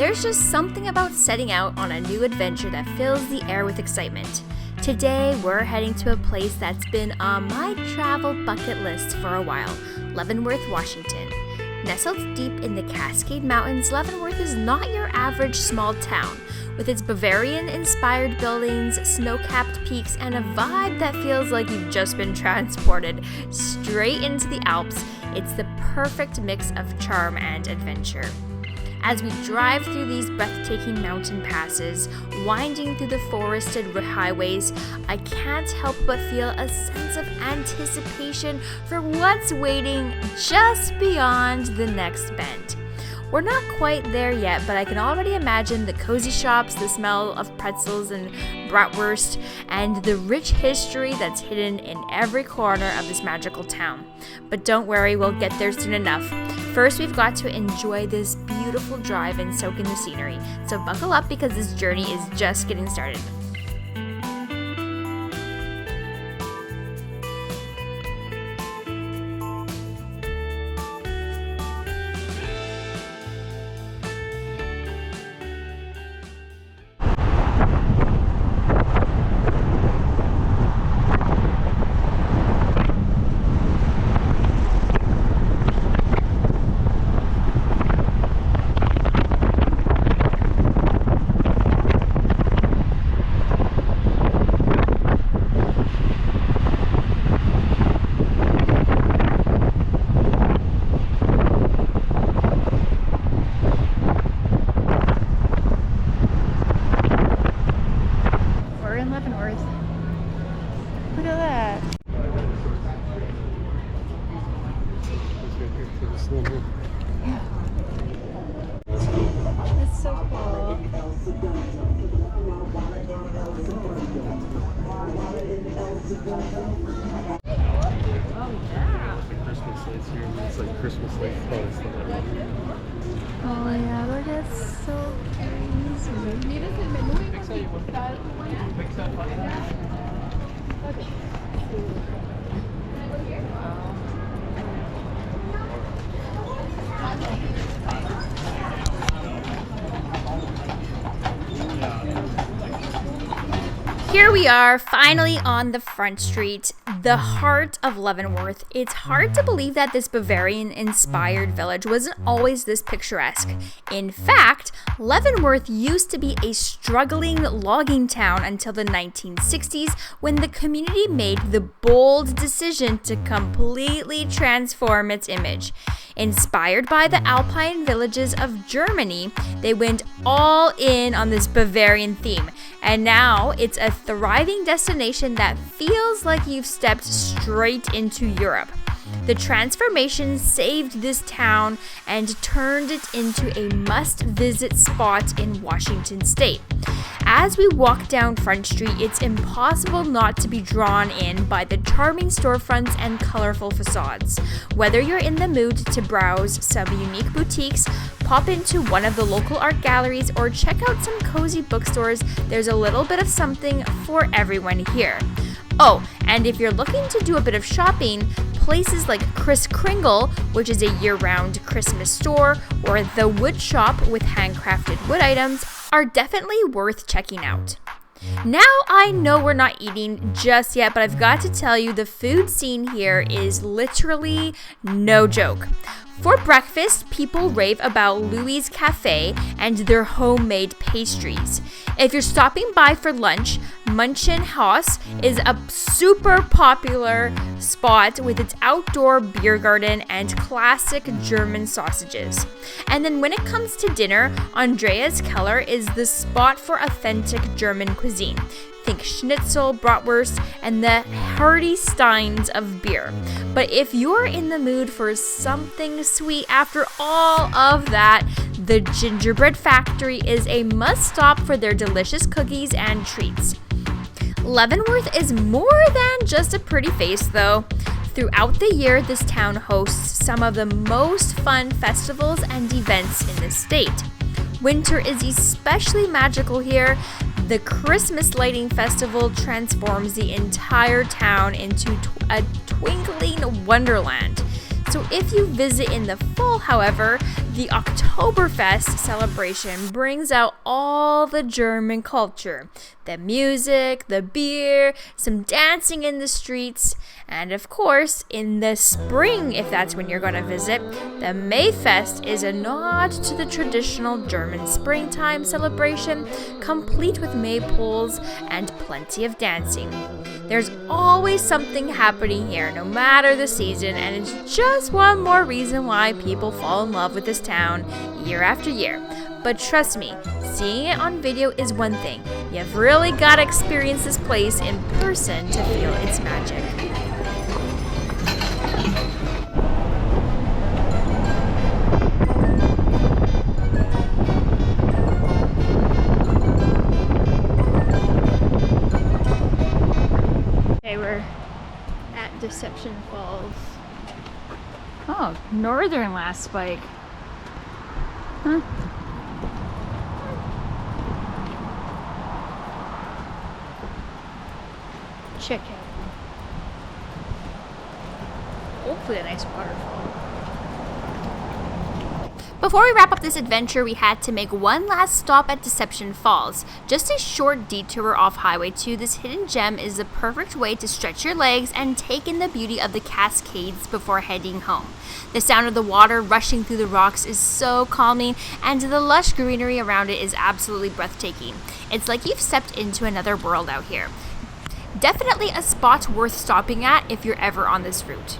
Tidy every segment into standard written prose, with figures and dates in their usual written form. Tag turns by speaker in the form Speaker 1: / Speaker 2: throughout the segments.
Speaker 1: there's just something about setting out on a new adventure that fills the air with excitement. Today, we're heading to a place that's been on my travel bucket list for a while, Leavenworth, Washington. Nestled deep in the Cascade Mountains, Leavenworth is not your average small town. With its Bavarian-inspired buildings, snow-capped peaks, and a vibe that feels like you've just been transported straight into the Alps, it's the perfect mix of charm and adventure. As we drive through these breathtaking mountain passes, winding through the forested highways, I can't help but feel a sense of anticipation for what's waiting just beyond the next bend. We're not quite there yet, but I can already imagine the cozy shops, the smell of pretzels and bratwurst, and the rich history that's hidden in every corner of this magical town. But don't worry, we'll get there soon enough. First, we've got to enjoy this beautiful drive and soak in the scenery. So buckle up because this journey is just getting started. Look at that. Yeah. That's so cool. Oh yeah.
Speaker 2: Christmas lights here. It's like Christmas lights.
Speaker 1: Oh yeah, look, it's so crazy. Here we are, finally on the front street, the heart of Leavenworth. It's hard to believe that this Bavarian-inspired village wasn't always this picturesque. In fact, Leavenworth used to be a struggling logging town until the 1960s, when the community made the bold decision to completely transform its image. Inspired by the Alpine villages of Germany, they went all in on this Bavarian theme, and now it's a thriving destination that feels like you've stepped straight into Europe. The transformation saved this town and turned it into a must-visit spot in Washington state. As we walk down Front Street, it's impossible not to be drawn in by the charming storefronts and colorful facades. Whether you're in the mood to browse some unique boutiques, pop into one of the local art galleries, or check out some cozy bookstores, there's a little bit of something for everyone here. Oh, and if you're looking to do a bit of shopping, places like Kris Kringle, which is a year-round Christmas store, or the Wood Shop with handcrafted wood items, are definitely worth checking out. Now I know we're not eating just yet, but I've got to tell you, the food scene here is literally no joke. For breakfast, people rave about Louis' Cafe and their homemade pastries. If you're stopping by for lunch, Munchenhaus is a super popular spot with its outdoor beer garden and classic German sausages. And then when it comes to dinner, Andreas Keller is the spot for authentic German cuisine. Think schnitzel, bratwurst, and the hearty steins of beer. But if you're in the mood for something sweet after all of that, the Gingerbread Factory is a must-stop for their delicious cookies and treats. Leavenworth is more than just a pretty face, though. Throughout the year, this town hosts some of the most fun festivals and events in the state. Winter is especially magical here. The Christmas Lighting Festival transforms the entire town into a twinkling wonderland. So if you visit in the fall, however, the Oktoberfest celebration brings out all the German culture. The music, the beer, some dancing in the streets, and of course, in the spring, if that's when you're going to visit, the Mayfest is a nod to the traditional German springtime celebration, complete with maypoles and plenty of dancing. There's always something happening here, no matter the season, and it's just one more reason why people fall in love with this town year after year. But trust me, seeing it on video is one thing. You've really got to experience this place in person to feel its magic. Okay, we're at Deception Falls. Oh, northern last spike. Huh? Check out. Hopefully a nice waterfall. Before we wrap up this adventure, we had to make one last stop at Deception Falls. Just a short detour off Highway 2, this hidden gem is the perfect way to stretch your legs and take in the beauty of the Cascades before heading home. The sound of the water rushing through the rocks is so calming, and the lush greenery around it is absolutely breathtaking. It's like you've stepped into another world out here. Definitely a spot worth stopping at if you're ever on this route.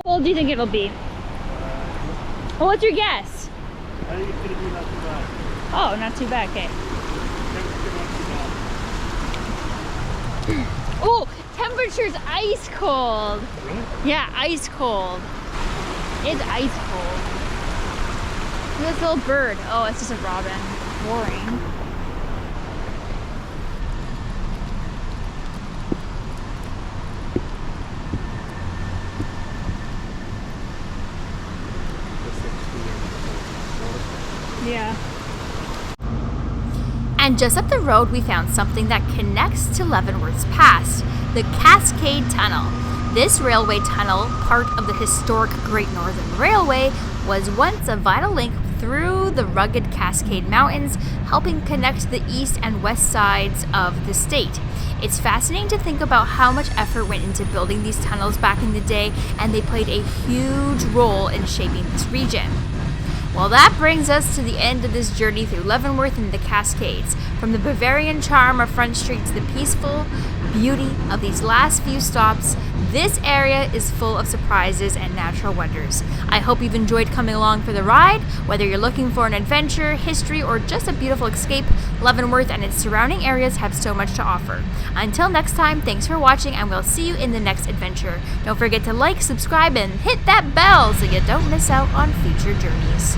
Speaker 1: How old do you think it'll be? Well, what's your guess?
Speaker 2: I think it's going to be not too bad.
Speaker 1: Oh, not too bad, okay. Oh, temperature's ice cold.
Speaker 2: Really?
Speaker 1: Yeah, ice cold. It's ice cold. Look at this little bird. Oh, it's just a robin. Boring. Yeah. And just up the road, we found something that connects to Leavenworth's past, the Cascade Tunnel. This railway tunnel, part of the historic Great Northern Railway, was once a vital link through the rugged Cascade Mountains, helping connect the east and west sides of the state. It's fascinating to think about how much effort went into building these tunnels back in the day, and they played a huge role in shaping this region. Well, that brings us to the end of this journey through Leavenworth and the Cascades. From the Bavarian charm of Front Street to the peaceful beauty of these last few stops, this area is full of surprises and natural wonders. I hope you've enjoyed coming along for the ride. Whether you're looking for an adventure, history, or just a beautiful escape, Leavenworth and its surrounding areas have so much to offer. Until next time, thanks for watching, and we'll see you in the next adventure. Don't forget to like, subscribe, and hit that bell so you don't miss out on future journeys.